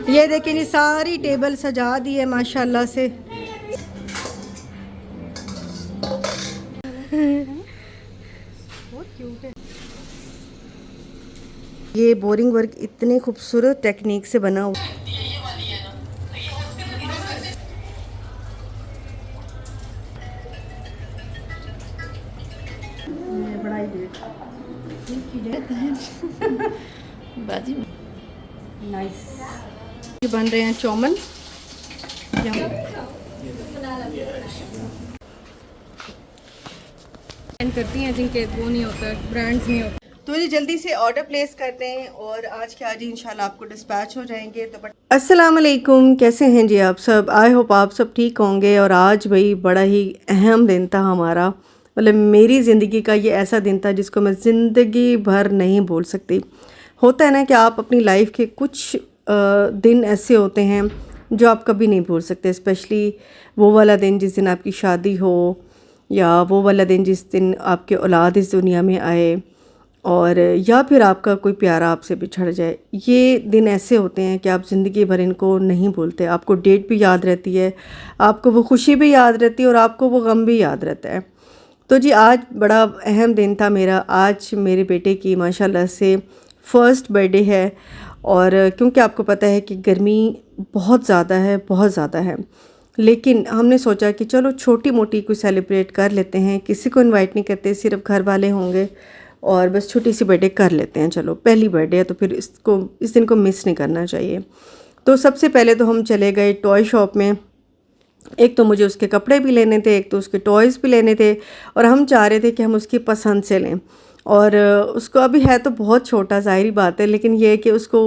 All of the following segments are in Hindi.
ये देखें जी, सारी टेबल सजा दी है माशाल्लाह से। बहुत क्यूट है। ये बोरिंग वर्क इतने खूबसूरत टेक्निक से बना हुआ। नाइस। ये बन रहे हैं चौमन। करती हैं जिनके वो नहीं होता, ब्रांड्स नहीं होते, तो ये जल्दी से ऑर्डर प्लेस करते हैं और आज के आज इंशाल्लाह आपको डिस्पैच हो जाएंगे। तो बट अस्सलाम वालेकुम, कैसे हैं जी आप सब? आई होप आप सब ठीक होंगे। और आज भाई बड़ा ही अहम दिन था हमारा, मतलब मेरी ज़िंदगी का ये ऐसा दिन था जिसको मैं ज़िंदगी भर नहीं भूल सकती। होता है ना कि आप अपनी लाइफ के कुछ दिन ऐसे होते हैं जो आप कभी नहीं भूल सकते, स्पेशली वो वाला दिन जिस दिन आपकी शादी हो, या वो वाला दिन जिस दिन आपके औलाद इस दुनिया में आए, और या फिर आपका कोई प्यारा आपसे बिछड़ जाए। ये दिन ऐसे होते हैं कि आप ज़िंदगी भर इनको नहीं भूलते। आपको डेट भी याद रहती है, आपको वो खुशी भी याद रहती है और आपको वो गम भी याद रहता है। तो जी आज बड़ा अहम दिन था मेरा। आज मेरे बेटे की माशाल्लाह से फ़र्स्ट बर्थडे है, और क्योंकि आपको पता है कि गर्मी बहुत ज़्यादा है, बहुत ज़्यादा है, लेकिन हमने सोचा कि चलो छोटी मोटी कोई सेलिब्रेट कर लेते हैं। किसी को इनवाइट नहीं करते, सिर्फ घर वाले होंगे और बस छोटी सी बर्थडे कर लेते हैं। चलो पहली बर्थडे है तो फिर इस दिन को मिस नहीं करना चाहिए। तो सबसे पहले तो हम चले गए टॉय शॉप में। एक तो मुझे उसके कपड़े भी लेने थे, एक तो उसके टॉयज़ भी लेने थे, और हम चाह रहे थे कि हम उसकी पसंद से लें। और उसको अभी है तो बहुत छोटा, ज़ाहिरी बात है, लेकिन ये है कि उसको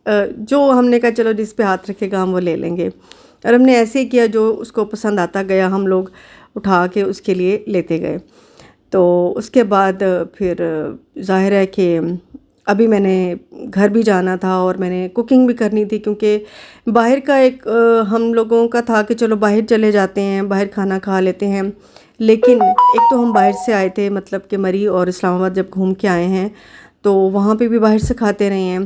जो हमने कहा चलो जिस पे हाथ रखेगा हम वो ले लेंगे। और हमने ऐसे ही किया, जो उसको पसंद आता गया हम लोग उठा के उसके लिए लेते गए। तो उसके बाद फिर ज़ाहिर है कि अभी मैंने घर भी जाना था और मैंने कुकिंग भी करनी थी, क्योंकि बाहर का एक हम लोगों का था कि चलो बाहर चले जाते हैं, बाहर खाना खा लेते हैं। लेकिन एक तो हम बाहर से आए थे, मतलब कि मरी और इस्लामाबाद जब घूम के आए हैं तो वहाँ पे भी बाहर से खाते रहे हैं।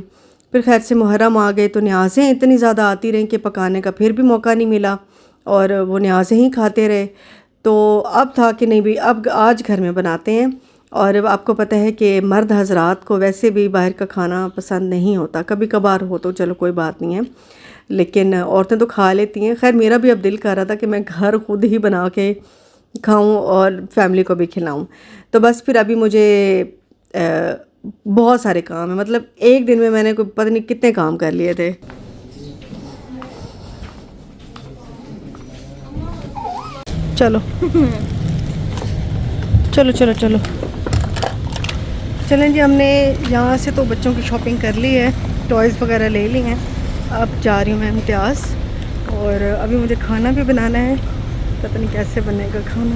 फिर खैर से मुहर्रम आ गए तो न्याज़ें इतनी ज़्यादा आती रहीं कि पकाने का फिर भी मौका नहीं मिला, और वो न्याज़ें ही खाते रहे। तो अब था कि नहीं भाई अब आज घर में बनाते हैं। और अब आपको पता है कि मर्द हजरात को वैसे भी बाहर का खाना पसंद नहीं होता, कभी कभार हो तो चलो कोई बात नहीं है, लेकिन औरतें तो खा लेती हैं। खैर मेरा भी अब दिल कर रहा था कि मैं घर खुद ही बना के खाऊं और फैमिली को भी खिलाऊं। तो बस फिर अभी मुझे बहुत सारे काम है, मतलब एक दिन में मैंने कोई पता नहीं कितने काम कर लिए थे। चलो चलो चलो चलो चलें जी। हमने यहाँ से तो बच्चों की शॉपिंग कर ली है, टॉयज़ वगैरह ले ली हैं। अब जा रही हूँ मैं इम्तियाज़, और अभी मुझे खाना भी बनाना है। पता नहीं कैसे बनेगा खाना,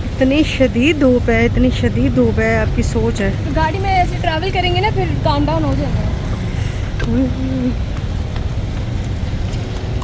इतनी शदीद धूप है, इतनी शदीद धूप है, आपकी सोच है। तो गाड़ी में ऐसे ट्रैवल करेंगे ना फिर काम डाउन हो जाएगा।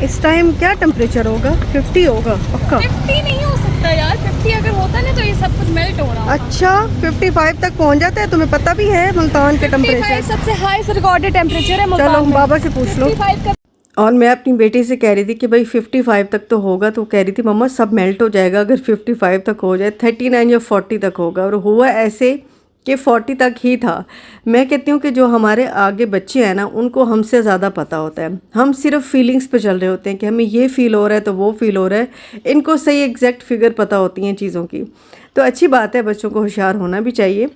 इस टाइम क्या टेम्परेचर होगा? 50 होगा पक्का। 50 नहीं हो सकता यार, 50 अगर होता ना तो ये सब कुछ मेल्ट हो रहा। अच्छा 55 तक पहुंच जाता है? तुम्हें पता भी है मुल्तान के टेम्परेचर सबसे हाईएस्ट रिकॉर्डेड टेम्परेचर है चलो मुल्तान में। बाबा से पूछ लो। 55 का। और मैं अपनी बेटी से कह रही थी कि भाई 55 तक तो होगा, तो कह रही थी मम्मा सब मेल्ट हो जाएगा अगर 55 तक हो जाए, 39 या 40 तक होगा। और हुआ ऐसे कि 40 तक ही था। मैं कहती हूँ कि जो हमारे आगे बच्चे हैं ना, उनको हमसे ज़्यादा पता होता है। हम सिर्फ फीलिंग्स पे चल रहे होते हैं कि हमें ये फ़ील हो रहा है तो वो फ़ील हो रहा है। इनको सही एग्जैक्ट फिगर पता होती हैं चीज़ों की। तो अच्छी बात है, बच्चों को होशियार होना भी चाहिए।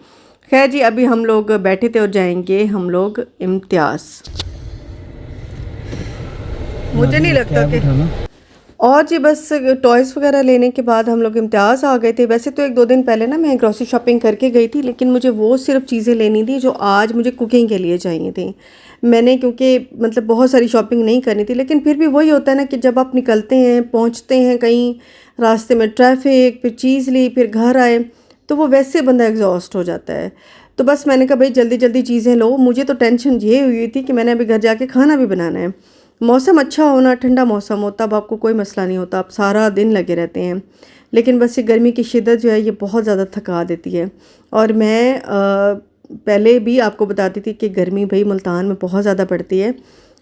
खैर जी अभी हम लोग बैठे थे और जाएंगे हम लोग इम्तियाज़। मुझे नहीं लगता कि और जी बस टॉयज़ वगैरह लेने के बाद हम लोग इम्तियाज़ आ गए थे। वैसे तो 1-2 दिन पहले ना मैं ग्रॉसरी शॉपिंग करके गई थी, लेकिन मुझे वो सिर्फ चीज़ें लेनी थी जो आज मुझे कुकिंग के लिए चाहिए थी। मैंने क्योंकि मतलब बहुत सारी शॉपिंग नहीं करनी थी, लेकिन फिर भी वही होता है ना कि जब आप निकलते हैं, पहुंचते हैं कहीं, रास्ते में ट्रैफिक, फिर चीज़ ली, फिर घर आए, तो वो वैसे बंदा एग्जॉस्ट हो जाता है। तो बस मैंने कहा भाई जल्दी जल्दी चीज़ें लो। मुझे तो टेंशन ये हुई थी कि मैंने अभी घर जाके खाना भी बनाना है। मौसम अच्छा होना, ठंडा मौसम हो, तब आपको कोई मसला नहीं होता, आप सारा दिन लगे रहते हैं। लेकिन बस ये गर्मी की शिद्दत जो है ये बहुत ज़्यादा थका देती है। और मैं पहले भी आपको बताती थी कि गर्मी भाई मुल्तान में बहुत ज़्यादा पड़ती है,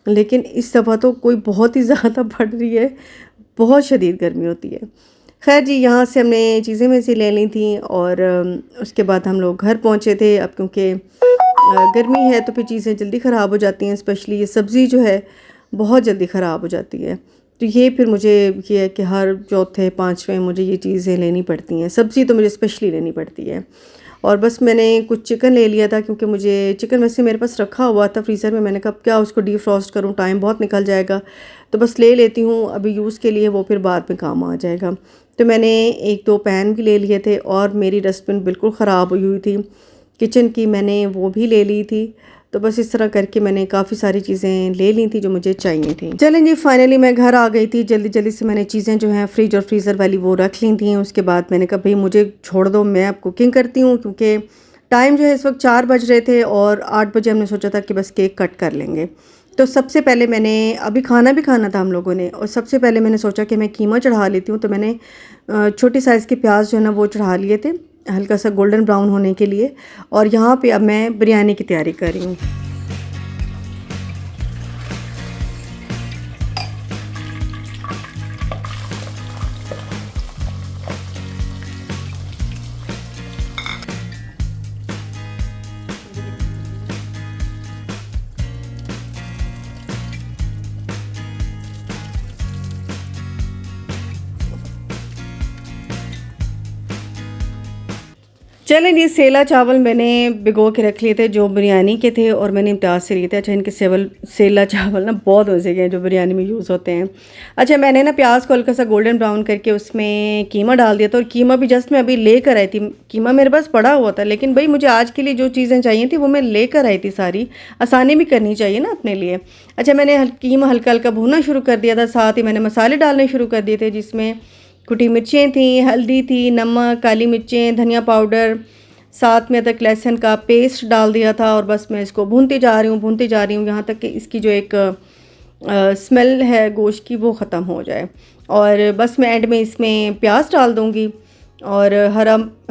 लेकिन इस दफ़ा तो कोई बहुत ही ज़्यादा पड़ रही है, बहुत शदीद गर्मी होती है। खैर जी, यहाँ से हमने चीज़ें में से ले ली थी और उसके बाद हम लोग घर पहुँचे थे। अब क्योंकि गर्मी है तो फिर चीज़ें जल्दी ख़राब हो जाती हैं, स्पेशली ये सब्ज़ी जो है बहुत जल्दी ख़राब हो जाती है। तो ये फिर मुझे ये है कि हर चौथे पाँचवें मुझे ये चीज़ें लेनी पड़ती हैं, सब्ज़ी तो मुझे स्पेशली लेनी पड़ती है। और बस मैंने कुछ चिकन ले लिया था, क्योंकि मुझे चिकन वैसे मेरे पास रखा हुआ था फ्रीज़र में। मैंने कहा क्या उसको डीफ्रॉस्ट करूँ, टाइम बहुत निकल जाएगा, तो बस ले लेती हूँ अभी यूज़ के लिए, वो फिर बाद में काम आ जाएगा। तो मैंने 1-2 पैन भी ले लिए थे और मेरी डस्टबिन बिल्कुल ख़राब हुई हुई थी किचन की, मैंने वो भी ले ली थी। तो बस इस तरह करके मैंने काफ़ी सारी चीज़ें ले ली थी जो मुझे चाहिए थी। चलें जी, फाइनली मैं घर आ गई थी। जल्दी जल्दी से मैंने चीज़ें जो हैं फ्रिज और फ्रीज़र वाली वो रख ली थी। उसके बाद मैंने कहा भाई मुझे छोड़ दो, मैं अब कुकिंग करती हूँ, क्योंकि टाइम जो है इस वक्त 4 बज रहे थे और 8 बजे हमने सोचा था कि बस केक कट कर लेंगे। तो सबसे पहले मैंने अभी खाना भी खाना था हम लोगों ने, और सबसे पहले मैंने सोचा कि मैं कीमा चढ़ा लेती हूँ। तो मैंने छोटी साइज़ के प्याज जो है ना वो चढ़ा लिए थे, हल्का सा गोल्डन ब्राउन होने के लिए। और यहाँ पे अब मैं बिरयानी की तैयारी कर रही हूँ। चलें जी, सेला चावल मैंने भिगो के रख लिए थे जो बिरयानी के थे, और मैंने इम्तियाज़ से लिए थे। अच्छा, इनके सेला चावल ना बहुत मज़े के हैं जो बिरयानी में यूज़ होते हैं। अच्छा, मैंने ना प्याज को हल्का सा गोल्डन ब्राउन करके उसमें कीमा डाल दिया था, और कीमा भी जस्ट मैं अभी लेकर आई थी। कीमा मेरे पास पड़ा हुआ था, लेकिन भाई मुझे आज के लिए जो चीज़ें चाहिए थी वो मैं लेकर आई थी सारी, आसानी भी करनी चाहिए ना अपने लिए। अच्छा, मैंने कीमा हल्का हल्का भूनना शुरू कर दिया था, साथ ही मैंने मसाले डालने शुरू कर दिए थे, जिसमें कुटी मिर्चें थी, हल्दी थी, नमक, काली मिर्चें, धनिया पाउडर, साथ में अदरक लहसुन का पेस्ट डाल दिया था। और बस मैं इसको भूनती जा रही हूँ यहाँ तक कि इसकी जो एक स्मेल है गोश्त की वो ख़त्म हो जाए। और बस मैं एंड में इसमें प्याज डाल दूँगी और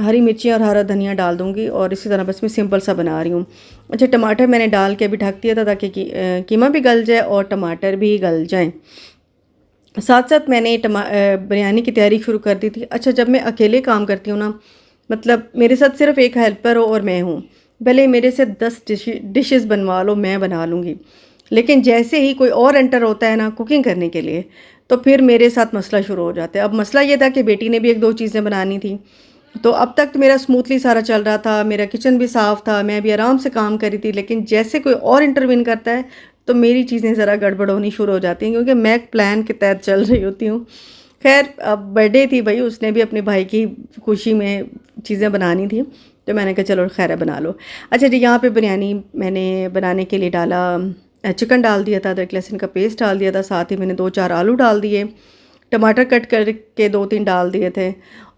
हरी मिर्ची और हरा धनिया डाल दूँगी, और इसी तरह बस मैं सिंपल सा बना रही हूँ। अच्छा, टमाटर मैंने डाल के अभी ढक दिया था ताकि कीमा भी गल जाए और टमाटर भी गल जाएँ। साथ साथ मैंने बिरयानी की तैयारी शुरू कर दी थी। अच्छा, जब मैं अकेले काम करती हूँ ना, मतलब मेरे साथ सिर्फ एक हेल्पर हो और मैं हूँ, भले मेरे से 10 डिशेस बनवा लो, मैं बना लूँगी, लेकिन जैसे ही कोई और एंटर होता है ना कुकिंग करने के लिए, तो फिर मेरे साथ मसला शुरू हो जाता है। अब मसला ये था कि बेटी ने भी 1-2 चीज़ें बनानी थी, तो अब तक तो मेरा स्मूथली सारा चल रहा था, मेरा किचन भी साफ़ था, मैं भी आराम से काम कर रही थी। लेकिन जैसे कोई और इंटरवीन करता है तो मेरी चीज़ें ज़रा गड़बड़ होनी शुरू हो जाती हैं, क्योंकि मैं प्लान के तहत चल रही होती हूँ। खैर, अब बर्थडे थी भाई, उसने भी अपने भाई की खुशी में चीज़ें बनानी थी, तो मैंने कहा चलो खैर बना लो। अच्छा जी, यहाँ पे बिरयानी मैंने बनाने के लिए डाला, चिकन डाल दिया था, अदरक लहसुन का पेस्ट डाल दिया था, साथ ही मैंने 2-4 आलू डाल दिए, टमाटर कट करके 2-3 डाल दिए थे,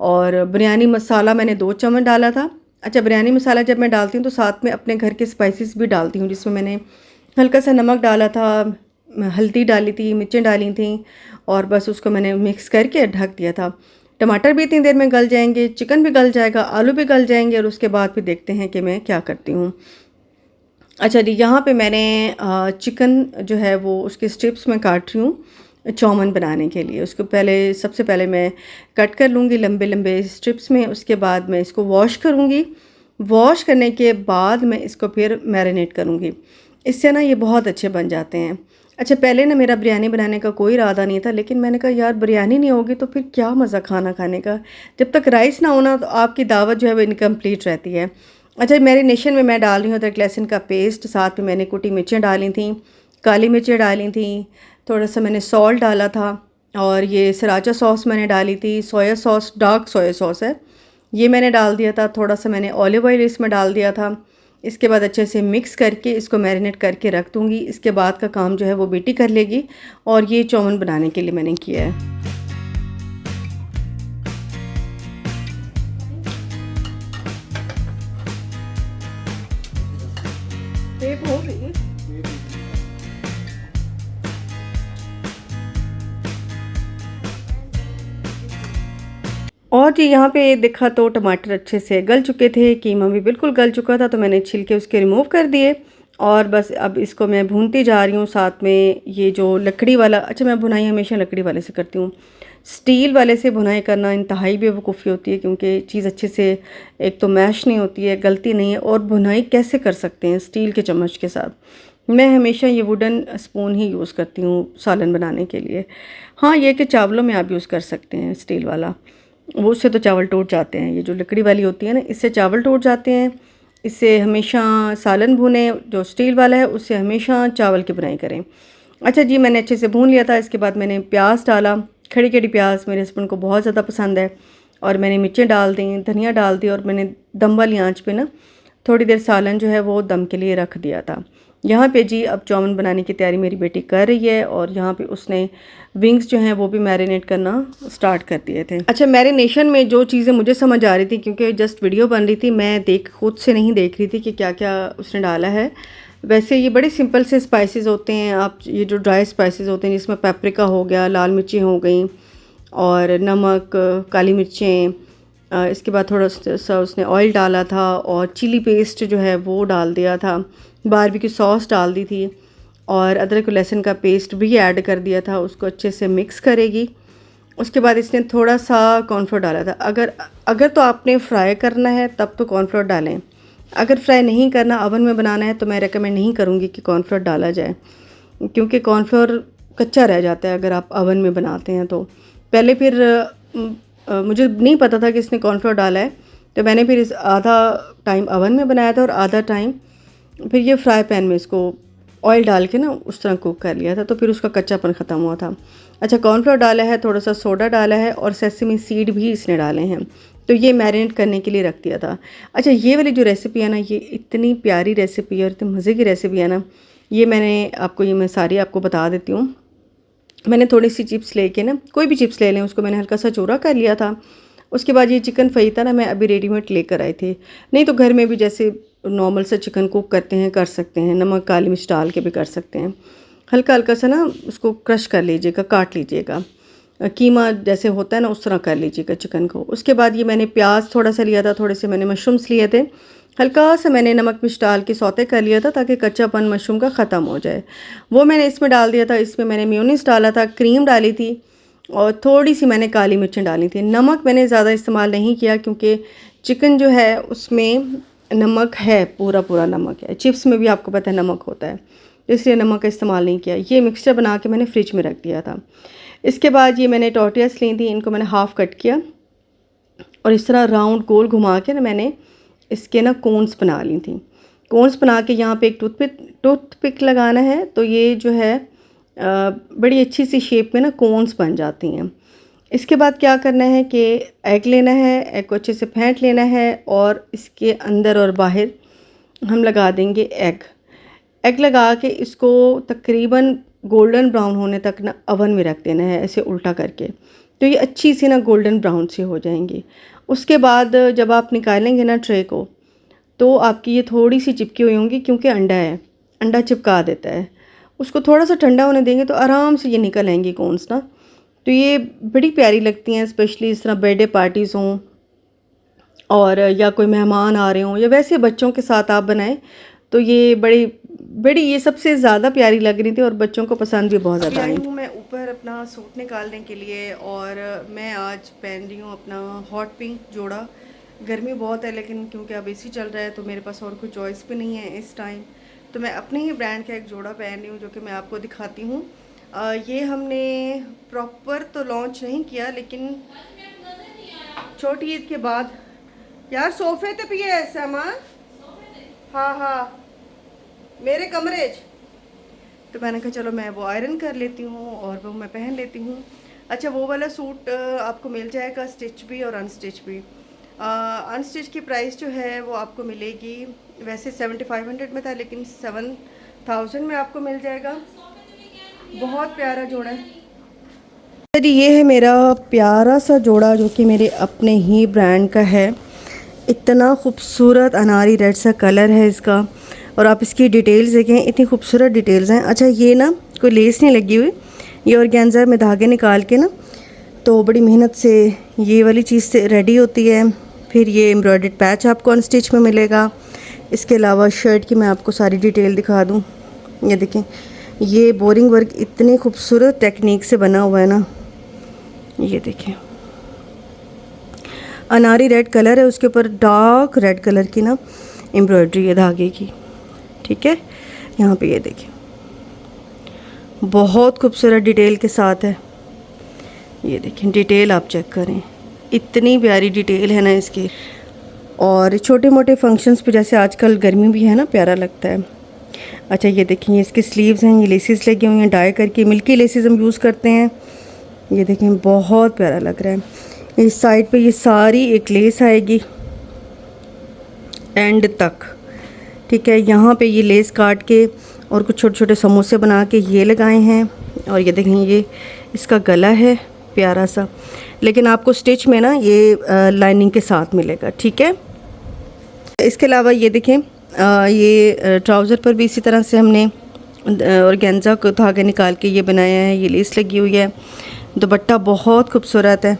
और बिरयानी मसाला मैंने 2 चम्मच डाला था। अच्छा, बिरयानी मसाला जब मैं डालती हूँ तो साथ में अपने घर के स्पाइसेस भी डालती हूँ, जिसमें मैंने हल्का सा नमक डाला था, हल्दी डाली थी, मिर्चें डाली थी, और बस उसको मैंने मिक्स करके ढक दिया था। टमाटर भी इतनी देर में गल जाएंगे, चिकन भी गल जाएगा, आलू भी गल जाएंगे, और उसके बाद फिर देखते हैं कि मैं क्या करती हूँ। अच्छा जी, यहाँ पे मैंने चिकन जो है वो उसके स्ट्रिप्स में काट रही हूँ चौमन बनाने के लिए। उसको सबसे पहले मैं कट कर लूँगी लंबे लंबे स्ट्रिप्स में, उसके बाद मैं इसको वॉश करूँगी। वॉश करने के बाद मैं इसको फिर मैरिनेट करूँगी, इससे ना ये बहुत अच्छे बन जाते हैं। अच्छा, पहले ना मेरा बिरयानी बनाने का कोई इरादा नहीं था, लेकिन मैंने कहा यार बिरयानी नहीं होगी तो फिर क्या मज़ा खाना खाने का, जब तक राइस ना होना तो आपकी दावत जो है वो इनकम्प्लीट रहती है। अच्छा, मैरिनेशन में मैं डाल रही हूँ अदरक लहसुन का पेस्ट, साथ में मैंने कुटी मिर्चें डाली थी, काली मिर्चें डाली थी, थोड़ा सा मैंने सॉल्ट डाला था, और ये सराचा सॉस मैंने डाली थी, soya sauce, dark soya sauce है ये मैंने डाल दिया था, थोड़ा सा मैंने ऑलिव ऑयल इसमें डाल दिया था। इसके बाद अच्छे से मिक्स करके इसको मैरिनेट करके रख दूँगी। इसके बाद का काम जो है वो बेटी कर लेगी, और ये चौमन बनाने के लिए मैंने किया है। हो गई। और जी यहाँ पे देखा तो टमाटर अच्छे से गल चुके थे, कीमा भी बिल्कुल गल चुका था, तो मैंने छिलके उसके रिमूव कर दिए और बस अब इसको मैं भूनती जा रही हूँ। साथ में ये जो लकड़ी वाला, अच्छा मैं भुनाई हमेशा लकड़ी वाले से करती हूँ, स्टील वाले से भुनाई करना इंतहाई बेवकूफ़ी होती है, क्योंकि चीज़ अच्छे से एक तो मैश नहीं होती है, गलती नहीं है, और भुनाई कैसे कर सकते हैं स्टील के चम्मच के साथ। मैं हमेशा ये वुडन स्पून ही यूज़ करती हूँ सालन बनाने के लिए। हाँ, ये कि चावलों में आप यूज़ कर सकते हैं स्टील वाला, वो उससे तो चावल टूट जाते हैं। ये जो लकड़ी वाली होती है ना, इससे चावल टूट जाते हैं। इससे हमेशा सालन भुने, जो स्टील वाला है उससे हमेशा चावल की बुनाई करें। अच्छा जी, मैंने अच्छे से भून लिया था। इसके बाद मैंने प्याज डाला, खड़ी खड़ी प्याज मेरे हस्बैंड को बहुत ज़्यादा पसंद है, और मैंने मिर्चें डाल दी, धनिया डाल दी, और मैंने दम वाली आँच पे ना थोड़ी देर सालन जो है वो दम के लिए रख दिया था। यहाँ पे जी अब चाउमीन बनाने की तैयारी मेरी बेटी कर रही है, और यहाँ पे उसने विंग्स जो हैं वो भी मैरिनेट करना स्टार्ट कर दिए थे। अच्छा, मैरिनेशन में जो चीज़ें मुझे समझ आ रही थी, क्योंकि जस्ट वीडियो बन रही थी, मैं खुद से नहीं देख रही थी कि क्या क्या उसने डाला है। वैसे ये बड़े सिंपल से स्पाइसेस होते हैं। आप ये जो ड्राई स्पाइसेस होते हैं, जिसमें पेपरिका हो गया, लाल मिर्ची हो गई, और नमक, काली मिर्चें, इसके बाद थोड़ा सा उसने ऑयल डाला था, और चिली पेस्ट जो है वो डाल दिया था, बारबेक्यू सॉस डाल दी थी, और अदरक लहसुन का पेस्ट भी ऐड कर दिया था। उसको अच्छे से मिक्स करेगी। उसके बाद इसने थोड़ा सा कॉर्नफ्लोर डाला था। अगर तो आपने फ्राई करना है तब तो कॉर्नफ्लोर डालें, अगर फ्राई नहीं करना, ओवन में बनाना है, तो मैं रेकमेंड नहीं करूँगी कि कॉर्नफ्लोर डाला जाए, क्योंकि कॉर्नफ्लोर कच्चा रह जाता है अगर आप ओवन में बनाते हैं तो। पहले फिर मुझे नहीं पता था कि इसने कॉर्नफ्लोर डाला है, तो मैंने फिर इस आधा टाइम ओवन में बनाया था और आधा टाइम फिर ये फ्राई पैन में इसको ऑयल डाल के ना उस तरह कुक कर लिया था, तो फिर उसका कच्चापन ख़त्म हुआ था। अच्छा, कॉर्नफ्लोर डाला है, थोड़ा सा सोडा डाला है, और सेसमी सीड भी इसने डाले हैं, तो ये मैरिनेट करने के लिए रख दिया था। अच्छा, ये वाली जो रेसिपी है ना, ये इतनी प्यारी रेसिपी है और इतनी मज़े की रेसिपी है ना, ये मैं सारी आपको बता देती हूँ। मैंने थोड़ी सी चिप्स लेके ना, कोई भी चिप्स ले लें, उसको मैंने हल्का सा चूरा कर लिया था। उसके बाद ये चिकन फईता ना मैं अभी रेडीमेड लेकर आई थी, नहीं तो घर में भी जैसे नॉर्मल सा चिकन कुक करते हैं कर सकते हैं, नमक काली मिर्च डाल के भी कर सकते हैं। हल्का हल्का सा ना उसको क्रश कर लीजिएगा, काट लीजिएगा, कीमा जैसे होता है ना उस तरह कर लीजिएगा चिकन को। उसके बाद ये मैंने प्याज थोड़ा सा लिया था, थोड़े से मैंने मशरूम्स लिए थे, हल्का सा मैंने नमक मिर्च डाल के सौते कर लिया था ताकि कच्चापन मशरूम का ख़त्म हो जाए, वो मैंने इसमें डाल दिया था। इसमें मैंने मेयोनीज डाला था, क्रीम डाली थी, और थोड़ी सी मैंने काली मिर्चें डाली थी। नमक मैंने ज़्यादा इस्तेमाल नहीं किया, क्योंकि चिकन जो है उसमें नमक है, पूरा पूरा नमक है। चिप्स में भी आपको पता है नमक होता है, इसलिए नमक का इस्तेमाल नहीं किया। ये मिक्सचर बना के मैंने फ्रिज में रख दिया था। इसके बाद ये मैंने टोर्टियास ली थी, इनको मैंने हाफ़ कट किया, और इस तरह राउंड गोल घुमा के ना मैंने इसके ना कोन्स बना ली थी। कोन्स बना के यहाँ पे एक टूथपिक लगाना है, तो ये जो है बड़ी अच्छी सी शेप में ना कोन्स बन जाती हैं। इसके बाद क्या करना है कि एग लेना है, एग को अच्छे से फेंट लेना है, और इसके अंदर और बाहर हम लगा देंगे एग लगा के इसको तकरीबन गोल्डन ब्राउन होने तक ना ओवन में रख देना है, ऐसे उल्टा करके, तो ये अच्छी सी ना गोल्डन ब्राउन सी हो जाएंगी। उसके बाद जब आप निकालेंगे ना ट्रे को, तो आपकी ये थोड़ी सी चिपकी हुई होंगी, क्योंकि अंडा चिपका देता है। उसको थोड़ा सा ठंडा होने देंगे तो आराम से ये निकल आएंगी कोन्स ना। तो ये बड़ी प्यारी लगती हैं, स्पेशली इस तरह बर्थडे पार्टीज़ हों, और या कोई मेहमान आ रहे हों, या वैसे बच्चों के साथ आप बनाएं, तो ये बड़ी ये सबसे ज़्यादा प्यारी लग रही थी, और बच्चों को पसंद भी बहुत ज़्यादा आई। मैं ऊपर अपना सूट निकालने के लिए, और मैं आज पहन रही हूँ अपना हॉट पिंक जोड़ा। गर्मी बहुत है, लेकिन क्योंकि अब एसी चल रहा है तो मेरे पास और कोई चॉइस भी नहीं है इस टाइम, तो मैं अपने ही ब्रांड का एक जोड़ा पहन रही हूँ, जो कि मैं आपको दिखाती हूँ। ये हमने प्रॉपर तो लॉन्च नहीं किया, लेकिन छोटी ईद के बाद। यार सोफे तो पिए है सामान, हाँ मेरे कमरे, तो मैंने कहा चलो मैं वो आयरन कर लेती हूँ और वो मैं पहन लेती हूँ। अच्छा, वो वाला सूट आपको मिल जाएगा स्टिच भी और अनस्टिच भी। अनस्टिच की प्राइस जो है वो आपको मिलेगी, वैसे 7500 में था, लेकिन 7000 में आपको मिल जाएगा। बहुत प्यारा जोड़ा है जी। ये है मेरा प्यारा सा जोड़ा, जो कि मेरे अपने ही ब्रांड का है। इतना खूबसूरत अनारी रेड सा कलर है इसका, और आप इसकी डिटेल्स देखें, इतनी खूबसूरत डिटेल्स हैं। अच्छा, ये ना कोई लेस नहीं लगी हुई, ये ऑर्गेन्जा में धागे निकाल के ना तो बड़ी मेहनत से ये वाली चीज़ से रेडी होती है। फिर ये एम्ब्रॉयडर्ड पैच आपको अन स्टिच में मिलेगा। इसके अलावा शर्ट की मैं आपको सारी डिटेल दिखा दूँ। ये देखें, ये बोरिंग वर्क इतनी खूबसूरत टेक्निक से बना हुआ है ना। ये देखें, अनारी रेड कलर है, उसके ऊपर डार्क रेड कलर की ना एम्ब्रॉयडरी है धागे की। ठीक है, यहाँ पे ये देखें, बहुत खूबसूरत डिटेल के साथ है। ये देखें, डिटेल आप चेक करें, इतनी प्यारी डिटेल है ना इसकी। और छोटे मोटे फंक्शंस पे, जैसे आजकल गर्मी भी है ना, प्यारा लगता है। अच्छा ये देखें, ये इसके स्लीव्स हैं, ये लेसेस लगे हुए हैं डाई करके, मिल्की लेसेस हम यूज़ करते हैं। ये देखें, बहुत प्यारा लग रहा है। इस साइड पे ये सारी एक लेस आएगी एंड तक। ठीक है, यहाँ पे ये लेस काट के और कुछ छोटे छोटे समोसे बना के ये लगाए हैं। और ये देखें, ये इसका गला है प्यारा सा, लेकिन आपको स्टिच में ना ये लाइनिंग के साथ मिलेगा। ठीक है, इसके अलावा ये देखें, ये ट्राउज़र पर भी इसी तरह से हमने ऑर्गेन्जा को धागे निकाल के ये बनाया है। ये लेस लगी हुई है, दुपट्टा बहुत खूबसूरत है।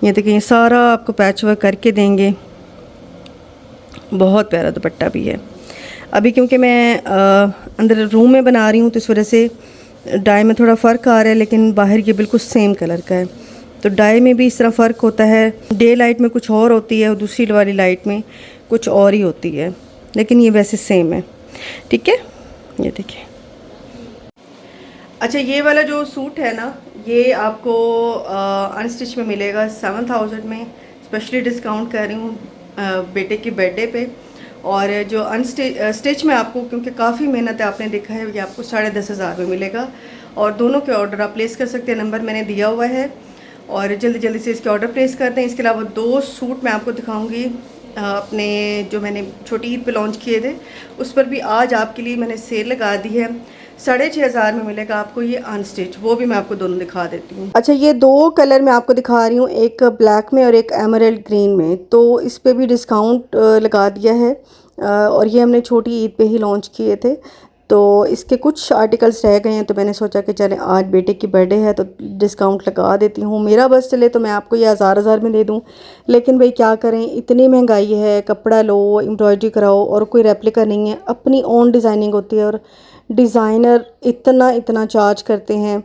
ये देखें, ये सारा आपको पैच वर्क करके देंगे, बहुत प्यारा दुपट्टा भी है। अभी क्योंकि मैं अंदर रूम में बना रही हूँ तो इस वजह से डाई में थोड़ा फ़र्क आ रहा है, लेकिन बाहर ये बिल्कुल सेम कलर का है। तो डाई में भी इस तरह फ़र्क होता है, डे लाइट में कुछ और होती है और दूसरी वाली लाइट में कुछ और ही होती है, लेकिन ये वैसे सेम है। ठीक है, ये देखिए। अच्छा, ये वाला जो सूट है ना, ये आपको अनस्टिच में मिलेगा 7000 में। स्पेशली डिस्काउंट कर रही हूँ बेटे की बर्थडे पे। और जो स्टिच में आपको, क्योंकि काफ़ी मेहनत है, आपने देखा है, ये आपको 10,500 में मिलेगा। और दोनों के ऑर्डर आप प्लेस कर सकते हैं, नंबर मैंने दिया हुआ है, और जल्दी जल्दी से इसके ऑर्डर प्लेस करते हैं। इसके अलावा 2 सूट मैं आपको दिखाऊंगी अपने, जो मैंने छोटी ईद पे लॉन्च किए थे, उस पर भी आज आपके लिए मैंने सेल लगा दी है। 6,500 में मिलेगा आपको ये अनस्टिच, वो भी मैं आपको दोनों दिखा देती हूँ। अच्छा, ये 2 कलर मैं आपको दिखा रही हूँ, एक ब्लैक में और एक एमरल्ड ग्रीन में। तो इस पे भी डिस्काउंट लगा दिया है, और ये हमने छोटी ईद पे ही लॉन्च किए थे। तो इसके कुछ आर्टिकल्स रह गए हैं, तो मैंने सोचा कि चले आज बेटे की बर्थडे है तो डिस्काउंट लगा देती हूँ। मेरा बस चले तो मैं आपको ये हज़ार में दे दूँ, लेकिन भाई क्या करें, इतनी महंगाई है, कपड़ा लो, एम्ब्रॉयडरी कराओ, और कोई रेप्लिका नहीं है, अपनी ओन डिज़ाइनिंग होती है। और डिज़ाइनर इतना चार्ज करते हैं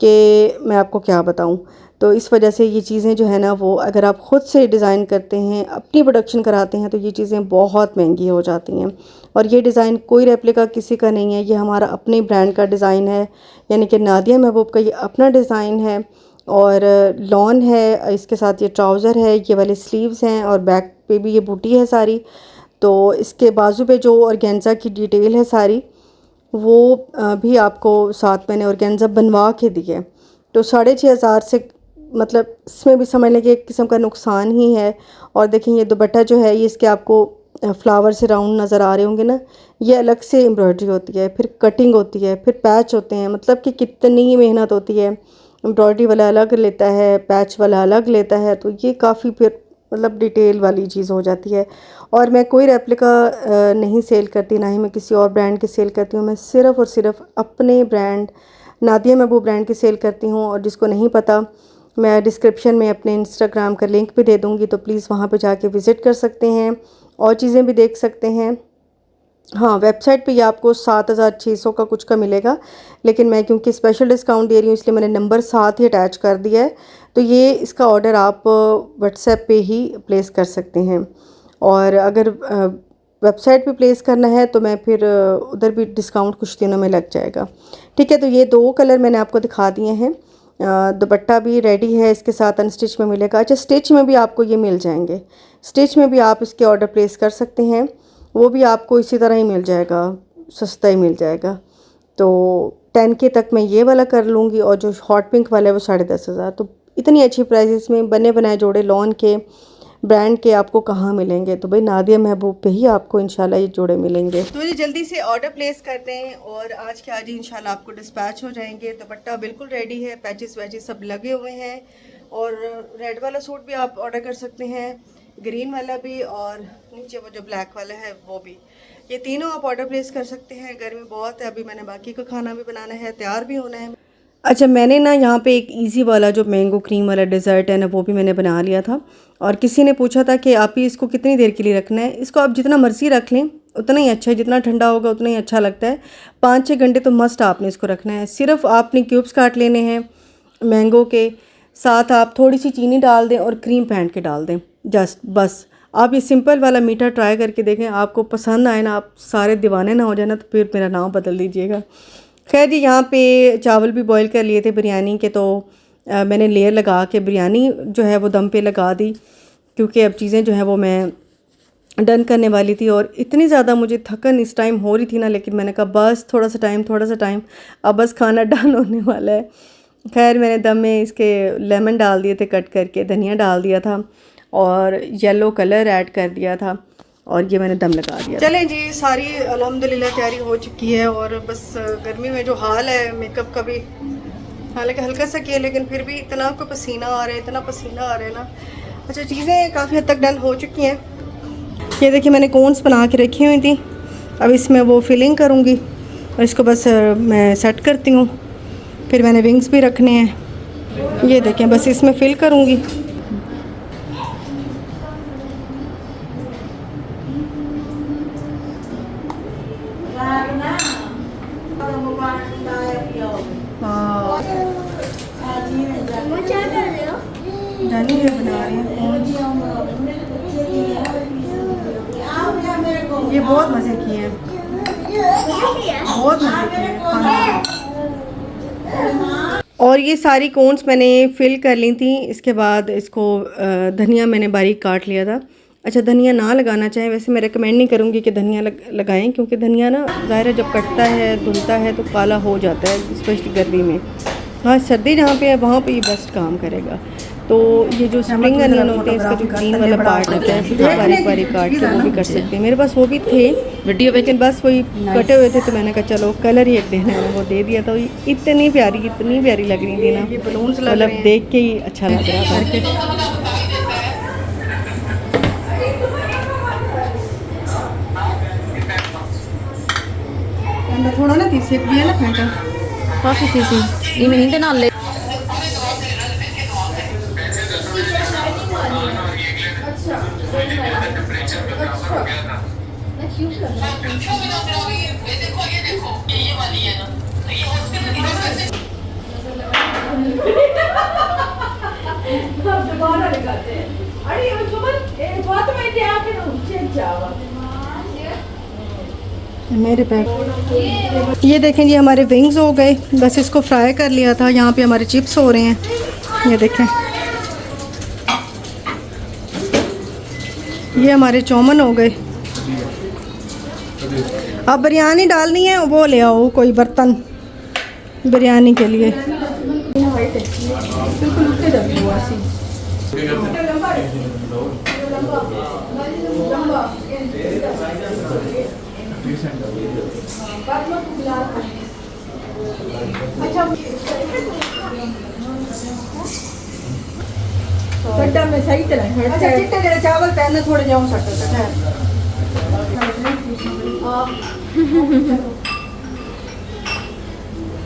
कि मैं आपको क्या बताऊं। तो इस वजह से ये चीज़ें जो है ना, वो अगर आप ख़ुद से डिज़ाइन करते हैं, अपनी प्रोडक्शन कराते हैं, तो ये चीज़ें बहुत महंगी हो जाती हैं। और ये डिज़ाइन कोई रेप्लिका किसी का नहीं है, ये हमारा अपने ब्रांड का डिज़ाइन है, यानी कि नादिया महबूब का ये अपना डिज़ाइन है। और लॉन है, इसके साथ ये ट्राउज़र है, ये वाले स्लीव्स हैं, और बैक पे भी ये बूटी है सारी। तो इसके बाजू पे जो ऑर्गेन्जा की डिटेल है सारी, वो भी आपको साथ मैंने ऑर्गेन्जा बनवा के दी है। तो 6,500 से, मतलब इसमें भी समझ लें कि एक किस्म का नुकसान ही है। और देखें, ये दुपट्टा जो है, ये इसके आपको फ्लावर से राउंड नज़र आ रहे होंगे ना, ये अलग से एम्ब्रॉयडरी होती है, फिर कटिंग होती है, फिर पैच होते हैं, मतलब कि कितनी मेहनत होती है। एम्ब्रॉयडरी वाला अलग लेता है, पैच वाला अलग लेता है, तो ये काफ़ी फिर मतलब डिटेल वाली चीज़ हो जाती है। और मैं कोई रेप्लिका नहीं सेल करती, ना ही मैं किसी और ब्रांड की सेल करती हूँ। मैं सिर्फ़ और सिर्फ अपने ब्रांड नादिया महबूब ब्रांड की सेल करती हूँ। और जिसको नहीं पता, मैं डिस्क्रिप्शन में अपने इंस्टाग्राम का लिंक भी दे दूँगी, तो प्लीज़ वहाँ पे जाके विज़िट कर सकते हैं और चीज़ें भी देख सकते हैं। हाँ, वेबसाइट पे ये आपको 7,600 का कुछ का मिलेगा, लेकिन मैं क्योंकि स्पेशल डिस्काउंट दे रही हूँ, इसलिए मैंने नंबर साथ ही अटैच कर दिया है। तो ये इसका ऑर्डर आप व्हाट्सएप पे ही प्लेस कर सकते हैं। और अगर वेबसाइट पे प्लेस करना है तो मैं फिर उधर भी डिस्काउंट कुछ दिनों में लग जाएगा। ठीक है, तो ये 2 कलर मैंने आपको दिखा दिए हैं। दुपट्टा भी रेडी है, इसके साथ अनस्टिच में मिलेगा। अच्छा, स्टिच में भी आपको ये मिल जाएंगे, स्टिच में भी आप इसके ऑर्डर प्लेस कर सकते हैं, वो भी आपको इसी तरह ही मिल जाएगा, सस्ता ही मिल जाएगा। तो 10K तक मैं ये वाला कर लूँगी, और जो हॉट पिंक वाला है वो 10,500। तो इतनी अच्छी प्राइसेस में बने बनाए जोड़े लॉन के ब्रांड के आपको कहाँ मिलेंगे। तो भाई नादिया महबूब पे ही आपको इंशाल्लाह ये जोड़े मिलेंगे। तो ये जल्दी से ऑर्डर प्लेस करते हैं, और आज के आज ही इंशाल्लाह आपको डिस्पैच हो जाएंगे। दुपट्टा बिल्कुल रेडी है, पैचेस वैचेस सब लगे हुए हैं। और रेड वाला सूट भी आप ऑर्डर कर सकते हैं, ग्रीन वाला भी, और नीचे वो जो ब्लैक वाला है वो भी। ये तीनों आप ऑर्डर प्लेस कर सकते हैं। गर्मी बहुत है, अभी मैंने बाकी का खाना भी बनाना है, तैयार भी होना है। अच्छा, मैंने ना यहाँ पे एक इजी वाला जो मैंगो क्रीम वाला डेज़र्ट है ना, वो भी मैंने बना लिया था। और किसी ने पूछा था कि आप ही इसको कितनी देर के लिए रखना है। इसको आप जितना मर्ज़ी रख लें उतना ही अच्छा है, जितना ठंडा होगा उतना ही अच्छा लगता है। 5-6 घंटे तो मस्ट आपने इसको रखना है। सिर्फ आपने क्यूब्स काट लेने हैं मैंगो के साथ, आप थोड़ी सी चीनी डाल दें और क्रीम फेंट के डाल दें, जस्ट बस। आप ये सिंपल वाला मीठा ट्राई करके देखें, आपको पसंद आए ना, आप सारे दीवाने ना हो जाए ना, तो फिर मेरा नाम बदल दीजिएगा। खैर जी, यहाँ पे चावल भी बॉईल कर लिए थे बिरयानी के, तो मैंने लेयर लगा के बिरयानी जो है वो दम पे लगा दी, क्योंकि अब चीज़ें जो है वो मैं डन करने वाली थी। और इतनी ज़्यादा मुझे थकन इस टाइम हो रही थी ना, लेकिन मैंने कहा बस थोड़ा सा टाइम, अब बस खाना डन होने वाला है। खैर मैंने दम में इसके लेमन डाल दिए थे कट करके, धनिया डाल दिया था और येलो कलर ऐड कर दिया था, और ये मैंने दम लगा दिया। चलें जी, सारी अल्हम्दुलिल्लाह तैयारी हो चुकी है। और बस गर्मी में जो हाल है मेकअप का भी, हालांकि हल्का सा किया लेकिन फिर भी इतना को पसीना आ रहा है, इतना पसीना आ रहा है ना। अच्छा, चीज़ें काफ़ी हद तक डन हो चुकी हैं। ये देखिए, मैंने कोन्स बना के रखी हुई थी, अब इसमें वो फिलिंग करूँगी और इसको बस मैं सेट करती हूँ। फिर मैंने विंग्स भी रखने हैं, ये देखें, बस इसमें फिल करूँगी। जानी है बना रही हैं, ये बहुत मज़े की है, बहुत मज़े की है। और ये सारी कोन्स मैंने फिल कर ली थी। इसके बाद इसको धनिया मैंने बारीक काट लिया था। अच्छा, धनिया ना लगाना चाहें, वैसे मैं रेकमेंड नहीं करूँगी कि धनिया लगाएं, क्योंकि धनिया ना ज़ाहिर है जब कटता है धुलता है तो काला हो जाता है, स्पेशली गर्मी में। हाँ, सर्दी जहाँ पे है वहाँ पे ये बेस्ट काम करेगा। तो ये जो स्प्रिंग अनियन होते हैं, इसका जो ग्रीन वाला पार्ट होता है, फिर बारीक बारीक काट के वो भी कर सकते हैं। मेरे पास वो भी थे वीडियो, लेकिन बस वही कटे हुए थे, तो मैंने कहा चलो कलर ही एक देना है, वो दे दिया। तो इतनी प्यारी लग रही थी ना, मतलब देख के ही अच्छा लग रहा था। थोड़ा ना तीसरी भी है ना फेंटा, काफी खुशी ये मैं नहीं नाल ले। मेरे पैक ये देखें जी, हमारे विंग्स हो गए, बस इसको फ्राई कर लिया था। यहाँ पे हमारे चिप्स हो रहे हैं, ये देखें। ये हमारे चौमन हो गए। अब बिरयानी डालनी है, वो ले आओ कोई बर्तन बिरयानी के लिए। में सही तरह अच्छा चिट्टे जरा चावल पहनना थोड़े जाऊं सकता है।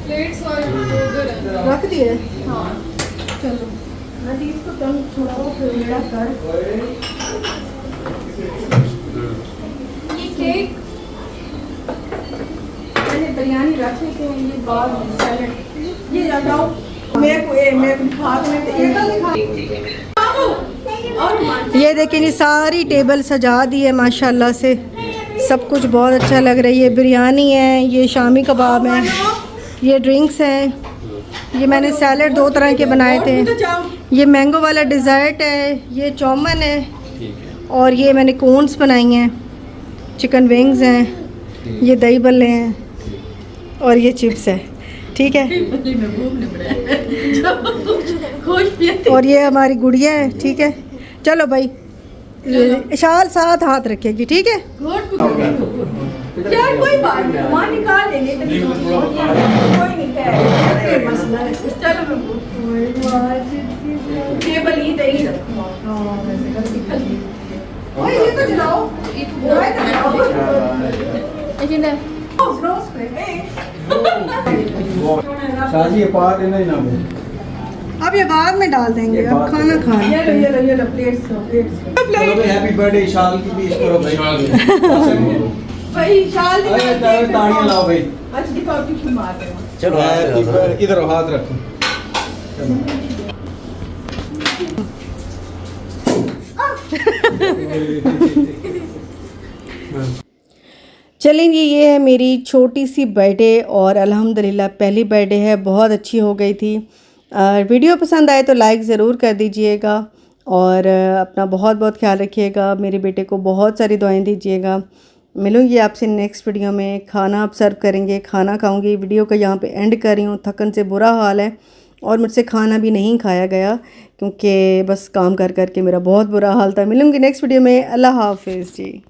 प्लेट्स और रख दिए। हाँ चलो नदी इसको कम थोड़ा वो पेड़ा कर। ये केक मैंने बिरयानी रखने के लिए बाद सैलेड ये लगाओ। मेरे को खाद में ये देखिए जी, सारी टेबल सजा दी है माशाल्लाह से, सब कुछ बहुत अच्छा लग रहा है। ये बिरयानी है, ये शामी कबाब है, ये ड्रिंक्स हैं, ये मैंने सैलेड 2 तरह के बनाए थे, ये मैंगो वाला डिज़र्ट है, ये चौमन है, और ये मैंने कोन्स बनाई हैं, चिकन विंग्स हैं, ये दही बल्ले हैं, और ये चिप्स है। ठीक है, और ये हमारी गुड़िया है। ठीक है, चलो भाई, शाल साथ हाथ रखेगी। ठीक है, यार कोई बात नहीं, वहाँ निकाल लेंगे, कोई नहीं चलो टेबल ही दही रखो। ये तो चलाओ, लेकिन शाजी ये पार्ट है ना भाई। अब ये बाद में डाल देंगे, अब खाना खाना। ये लो प्लेट्स लो। चलो भाई हैप्पी बर्थडे शाल की भी करो भाई। भाई शाल ताड़ियां लाओ भाई। अच्छा दिखाओ किसमें मार रहे हो। चलो हैप्पी बर्थडे इधर हाथ रखो। चलेंगे, ये है मेरी छोटी सी बर्थडे और अल्हम्दुलिल्लाह पहली बर्थडे है, बहुत अच्छी हो गई थी। वीडियो पसंद आए तो लाइक ज़रूर कर दीजिएगा और अपना बहुत बहुत ख्याल रखिएगा। मेरे बेटे को बहुत सारी दुआएं दीजिएगा। मिलूँगी आपसे नेक्स्ट वीडियो में। खाना आप सर्व करेंगे, खाना खाऊंगी। वीडियो का यहाँ पे एंड कर रही हूँ, थकन से बुरा हाल है और मुझसे खाना भी नहीं खाया गया क्योंकि बस काम कर कर के मेरा बहुत बुरा हाल था। मिलूँगी नेक्स्ट वीडियो में। अल्लाह हाफिज़ जी।